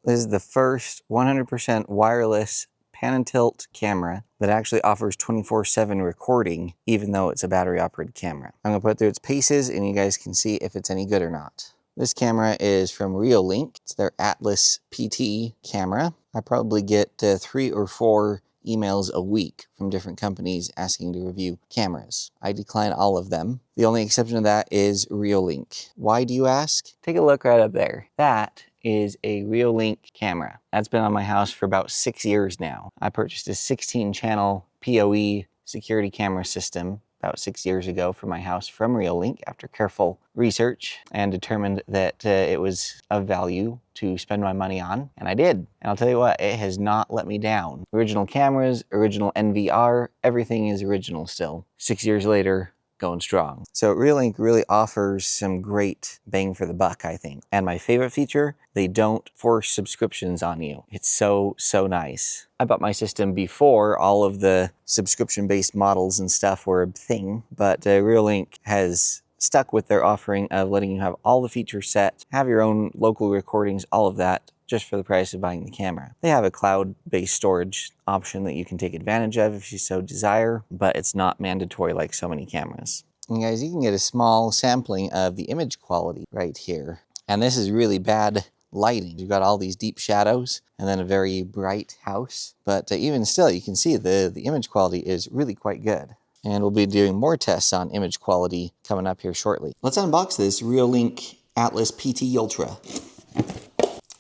This is the first 100% wireless pan and tilt camera that actually offers 24/7 recording, even though it's a battery operated camera. I'm gonna put it through its paces and you guys can see if it's any good or not. This camera is from Reolink. It's their Atlas PT camera. I probably get 3 or 4 emails a week from different companies asking to review cameras. I decline all of them. The only exception to that is Reolink. Why, do you ask? Take a look right up there. That is a Reolink camera. That's been on my house for about 6 years now. I purchased a 16-channel PoE security camera system about 6 years ago for my house from Reolink after careful research, and determined that it was of value to spend my money on, and I did. And I'll tell you what, it has not let me down. Original cameras, original NVR, everything is original still. 6 years later, going strong. So Reolink really offers some great bang for the buck, I think. And my favorite feature, they don't force subscriptions on you. It's so nice. I bought my system before all of the subscription-based models and stuff were a thing, but Reolink has stuck with their offering of letting you have all the features set, have your own local recordings, all of that, just for the price of buying the camera. They have a cloud-based storage option that you can take advantage of if you so desire, but it's not mandatory like so many cameras. And guys, you can get a small sampling of the image quality right here. And this is really bad lighting. You've got all these deep shadows and then a very bright house. But even still, you can see the image quality is really quite good. And we'll be doing more tests on image quality coming up here shortly. Let's unbox this Reolink Atlas PT Ultra.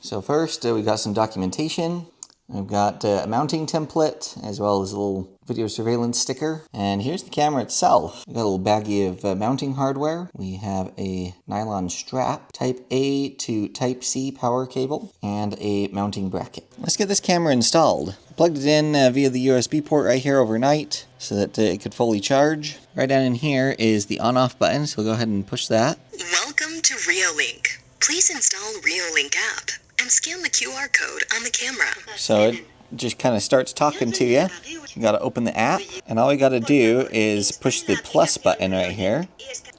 So first, we got some documentation. We've got a mounting template, as well as a little video surveillance sticker. And here's the camera itself. We've got a little baggie of mounting hardware. We have a nylon strap, Type A to Type C power cable, and a mounting bracket. Let's get this camera installed. Plugged it in via the USB port right here overnight so that it could fully charge. Right down in here is the on-off button, so we'll go ahead and push that. Welcome to Reolink. Please install Reolink app and scan the QR code on the camera. So it just kind of starts talking to you. You got to open the app, and all we got to do is push the plus button right here,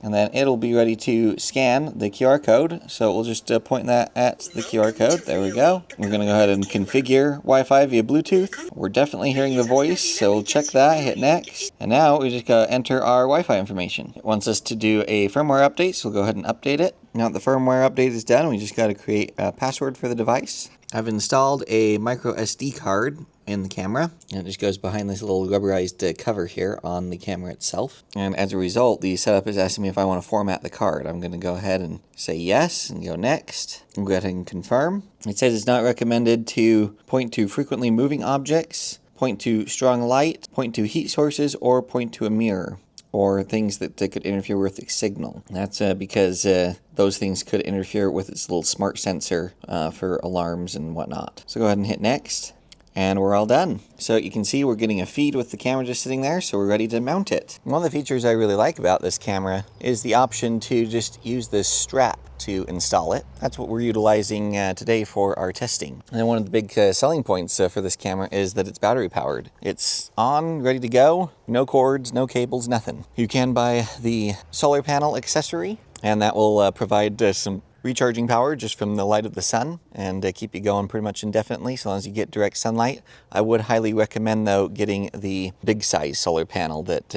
and then it'll be ready to scan the QR code. So we'll just point that at the QR code. There we go. We're going to go ahead and configure Wi-Fi via Bluetooth. We're definitely hearing the voice, so we'll check that, hit next. And now we just got to enter our Wi-Fi information. It wants us to do a firmware update, so we'll go ahead and update it. Now that the firmware update is done, we just got to create a password for the device. I've installed a micro SD card in the camera, and it just goes behind this little rubberized cover here on the camera itself. And as a result, the setup is asking me if I want to format the card. I'm going to go ahead and say yes and go next. I'll go ahead and confirm. It says it's not recommended to point to frequently moving objects, point to strong light, point to heat sources, or point to a mirror, or things that could interfere with the signal. That's because those things could interfere with its little smart sensor for alarms and whatnot. So go ahead and hit next, and we're all done. So you can see we're getting a feed with the camera just sitting there, so we're ready to mount it. One of the features I really like about this camera is the option to just use this strap to install it. That's what we're utilizing today for our testing. And then one of the big selling points for this camera is that it's battery powered. It's on, ready to go, no cords, no cables, nothing. You can buy the solar panel accessory, and that will provide some recharging power just from the light of the sun and keep you going pretty much indefinitely so long as you get direct sunlight. I would highly recommend, though, getting the big size solar panel that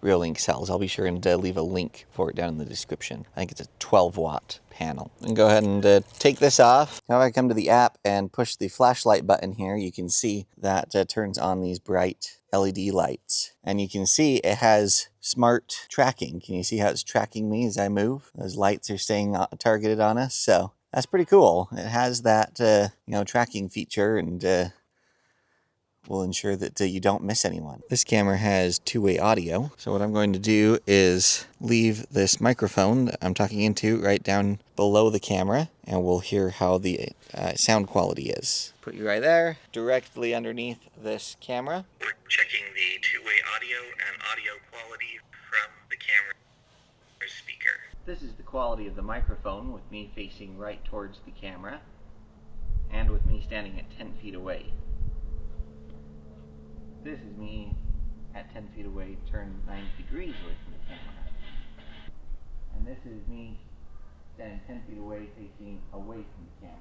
Reolink sells. I'll be sure and leave a link for it down in the description. I think it's a 12-watt panel. And go ahead and take this off. Now if I come to the app and push the flashlight button here, you can see that turns on these bright LED lights. And you can see it has smart tracking. Can you see how it's tracking me as I move? Those lights are staying targeted on us. So that's pretty cool. It has that tracking feature, and will ensure that you don't miss anyone. This camera has two-way audio, so what I'm going to do is leave this microphone that I'm talking into right down below the camera, and we'll hear how the sound quality is. Put you right there, directly underneath this camera. We're checking the two-way audio and audio quality from the camera speaker. This is the quality of the microphone with me facing right towards the camera, and with me standing at 10 feet away. This is me at 10 feet away, turned 90 degrees away from the camera. And this is me standing 10 feet away, facing away from the camera.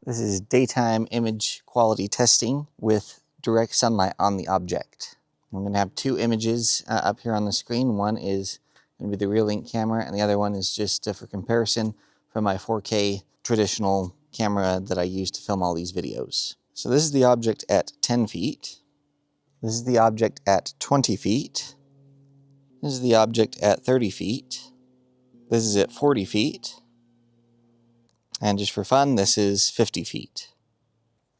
This is daytime image quality testing with direct sunlight on the object. I'm going to have two images up here on the screen. One is going to be the Reolink camera, and the other one is just for comparison from my 4K traditional camera that I use to film all these videos. So this is the object at 10 feet. This is the object at 20 feet. This is the object at 30 feet. This is at 40 feet. And just for fun, this is 50 feet.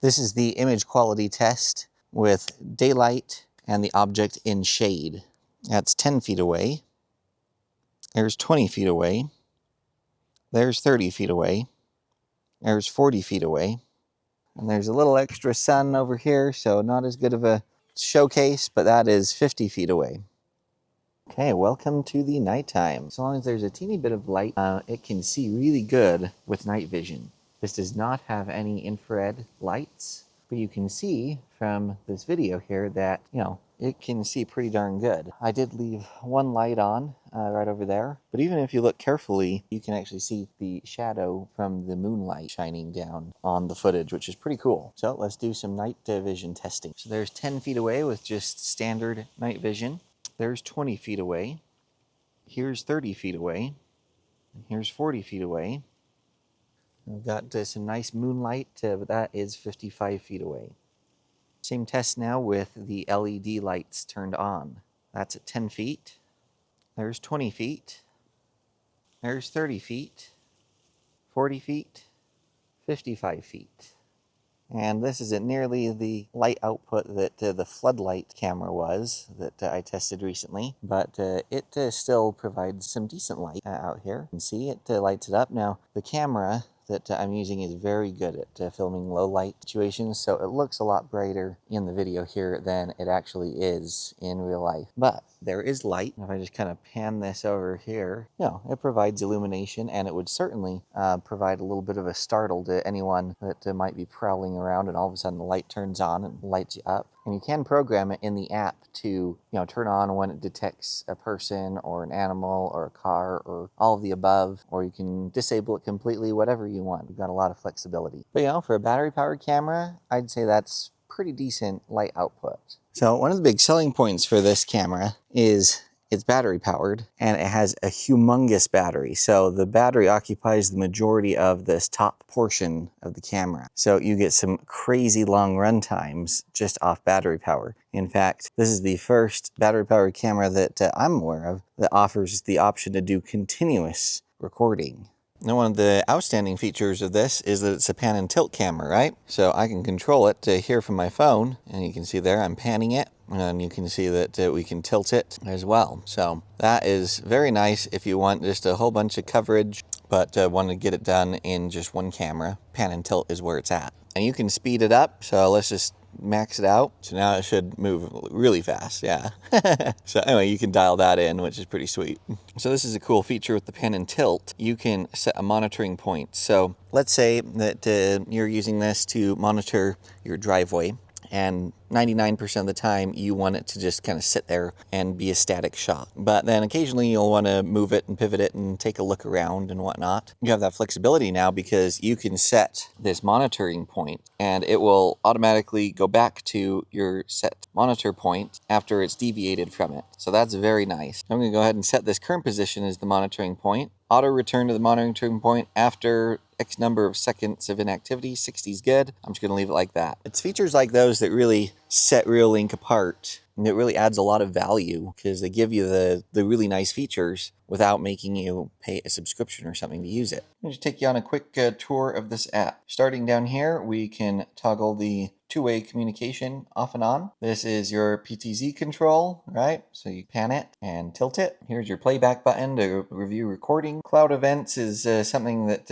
This is the image quality test with daylight and the object in shade. That's 10 feet away. There's 20 feet away. There's 30 feet away. There's 40 feet away. And there's a little extra sun over here, so not as good of a showcase, but that is 50 feet away. Okay, welcome to the nighttime. As long as there's a teeny bit of light, it can see really good with night vision. This does not have any infrared lights, but you can see from this video here that, it can see pretty darn good. I did leave one light on right over there, but even if you look carefully, you can actually see the shadow from the moonlight shining down on the footage, which is pretty cool. So let's do some night vision testing. So there's 10 feet away with just standard night vision. There's 20 feet away. Here's 30 feet away. And here's 40 feet away. We've got some nice moonlight, but that is 55 feet away. Same test now with the LED lights turned on. That's at 10 feet. There's 20 feet. There's 30 feet. 40 feet. 55 feet. And this is at nearly the light output that the floodlight camera was that I tested recently, but it still provides some decent light out here. You can see it lights it up. Now, the camera that I'm using is very good at filming low light situations, so it looks a lot brighter in the video here than it actually is in real life. But there is light. If I just kind of pan this over here, it provides illumination, and it would certainly provide a little bit of a startle to anyone that might be prowling around and all of a sudden the light turns on and lights you up. And you can program it in the app to, turn on when it detects a person or an animal or a car or all of the above, or you can disable it completely, whatever you want. You've got a lot of flexibility. But for a battery-powered camera, I'd say that's pretty decent light output. So one of the big selling points for this camera is it's battery powered, and it has a humongous battery. So the battery occupies the majority of this top portion of the camera. So you get some crazy long run times just off battery power. In fact, this is the first battery powered camera that I'm aware of that offers the option to do continuous recording. Now, one of the outstanding features of this is that it's a pan and tilt camera, right? So I can control it here from my phone, and you can see there I'm panning it, and you can see that we can tilt it as well. So that is very nice if you want just a whole bunch of coverage, but want to get it done in just one camera. Pan and tilt is where it's at. And you can speed it up, so let's just max it out. So now it should move really fast, yeah. So anyway, you can dial that in, which is pretty sweet. So this is a cool feature with the pan and tilt. You can set a monitoring point. So let's say that you're using this to monitor your driveway, and 99% of the time you want it to just kind of sit there and be a static shot. But then occasionally you'll want to move it and pivot it and take a look around and whatnot. You have that flexibility now because you can set this monitoring point, and it will automatically go back to your set monitor point after it's deviated from it. So that's very nice. I'm going to go ahead and set this current position as the monitoring point. Auto return to the monitoring point after X number of seconds of inactivity. 60 is good. I'm just going to leave it like that. It's features like those that really set Reolink apart, and it really adds a lot of value because they give you the really nice features without making you pay a subscription or something to use it. I'll just take you on a quick tour of this app. Starting down here, we can toggle the two-way communication off and on. This is your PTZ control, right? So you pan it and tilt it. Here's your playback button to review recording. Cloud events is something that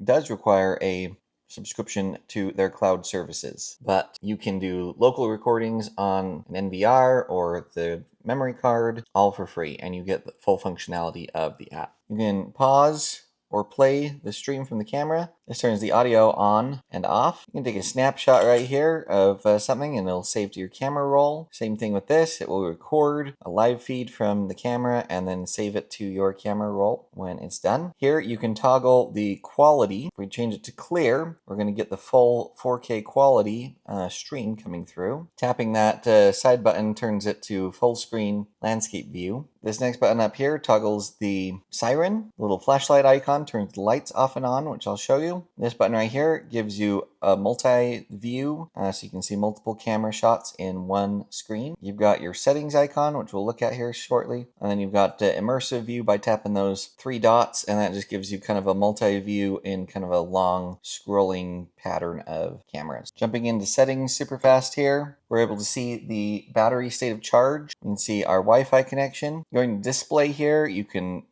does require a subscription to their cloud services, but you can do local recordings on an NVR or the memory card all for free, and you get the full functionality of the app. You can pause or play the stream from the camera. This turns the audio on and off. You can take a snapshot right here of something and it'll save to your camera roll. Same thing with this. It will record a live feed from the camera and then save it to your camera roll when it's done. Here you can toggle the quality. If we change it to clear, we're going to get the full 4K quality stream coming through. Tapping that side button turns it to full screen landscape view. This next button up here toggles the siren. The little flashlight icon turns the lights off and on, which I'll show you. This button right here gives you a multi-view, so you can see multiple camera shots in one screen. You've got your settings icon, which we'll look at here shortly. And then you've got immersive view by tapping those 3 dots, and that just gives you kind of a multi-view in kind of a long scrolling pattern of cameras. Jumping into settings super fast here, we're able to see the battery state of charge. You can see our Wi-Fi connection. Going to display here, you can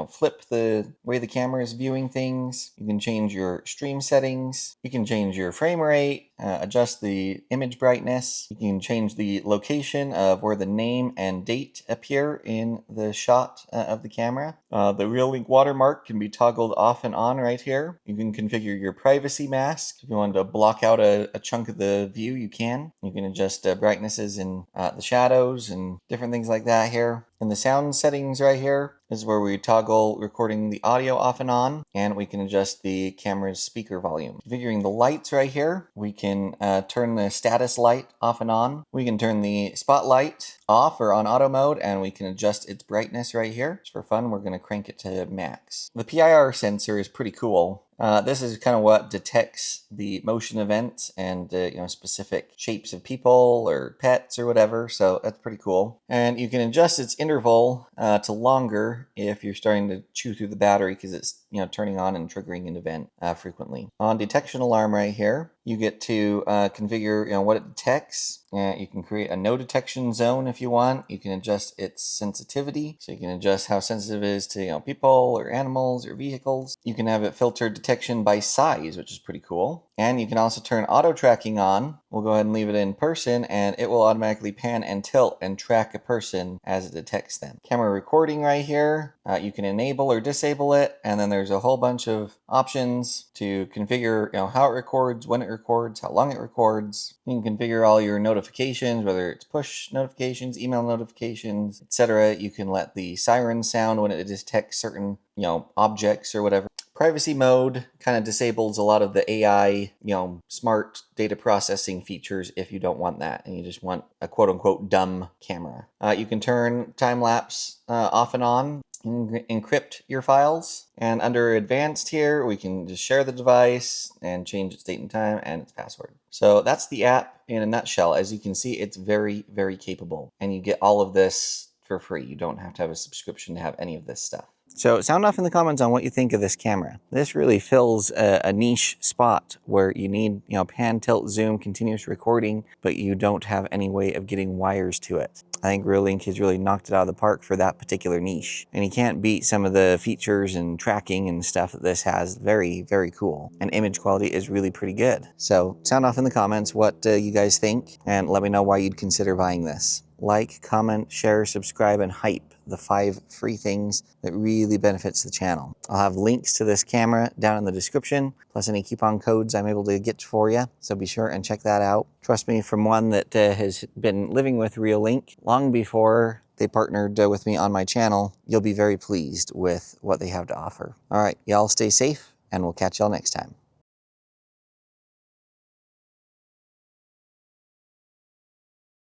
flip the way the camera is viewing things. You can change your stream settings. You can change your frame rate, adjust the image brightness. You can change the location of where the name and date appear in the shot of the camera. The Reolink watermark can be toggled off and on right here. You can configure your privacy mask. If you wanted to block out a chunk of the view, you can. You can adjust brightnesses in the shadows and different things like that here. In the sound settings right here is where we toggle recording the audio off and on, and we can adjust the camera's speaker volume. Configuring the lights right here, we can turn the status light off and on. We can turn the spotlight off or on auto mode, and we can adjust its brightness right here. Just for fun, we're going to crank it to max. The PIR sensor is pretty cool. This is kind of what detects the motion events and specific shapes of people or pets or whatever, so that's pretty cool. And you can adjust its interval to longer if you're starting to chew through the battery because it's turning on and triggering an event frequently. On detection alarm right here, you get to configure what it detects. You can create a no detection zone if you want. You can adjust its sensitivity, so you can adjust how sensitive it is to people or animals or vehicles. You can have it filter detection by size, which is pretty cool. And you can also turn auto tracking on. We'll go ahead and leave it in person, and it will automatically pan and tilt and track a person as it detects them. Camera recording right here, you can enable or disable it, and then there's a whole bunch of options to configure how it records, when it records, how long it records. You can configure all your notifications, whether it's push notifications, email notifications, etc. You can let the siren sound when it detects certain objects or whatever. Privacy mode kind of disables a lot of the AI, smart data processing features if you don't want that and you just want a quote-unquote dumb camera. You can turn time-lapse off and on. You can encrypt your files. And under advanced here, we can just share the device and change its date and time and its password. So that's the app in a nutshell. As you can see, it's very, very capable. And you get all of this for free. You don't have to have a subscription to have any of this stuff. So sound off in the comments on what you think of this camera. This really fills a niche spot where you need, pan, tilt, zoom, continuous recording, but you don't have any way of getting wires to it. I think Reolink has really knocked it out of the park for that particular niche. And you can't beat some of the features and tracking and stuff that this has. Very, very cool. And image quality is really pretty good. So sound off in the comments what you guys think, and let me know why you'd consider buying this. Like, comment, share, subscribe, and hype, the 5 free things that really benefits the channel. I'll have links to this camera down in the description, plus any coupon codes I'm able to get for you, so be sure and check that out. Trust me, from one that has been living with Reolink long before they partnered with me on my channel, you'll be very pleased with what they have to offer. All right, y'all stay safe, and we'll catch y'all next time.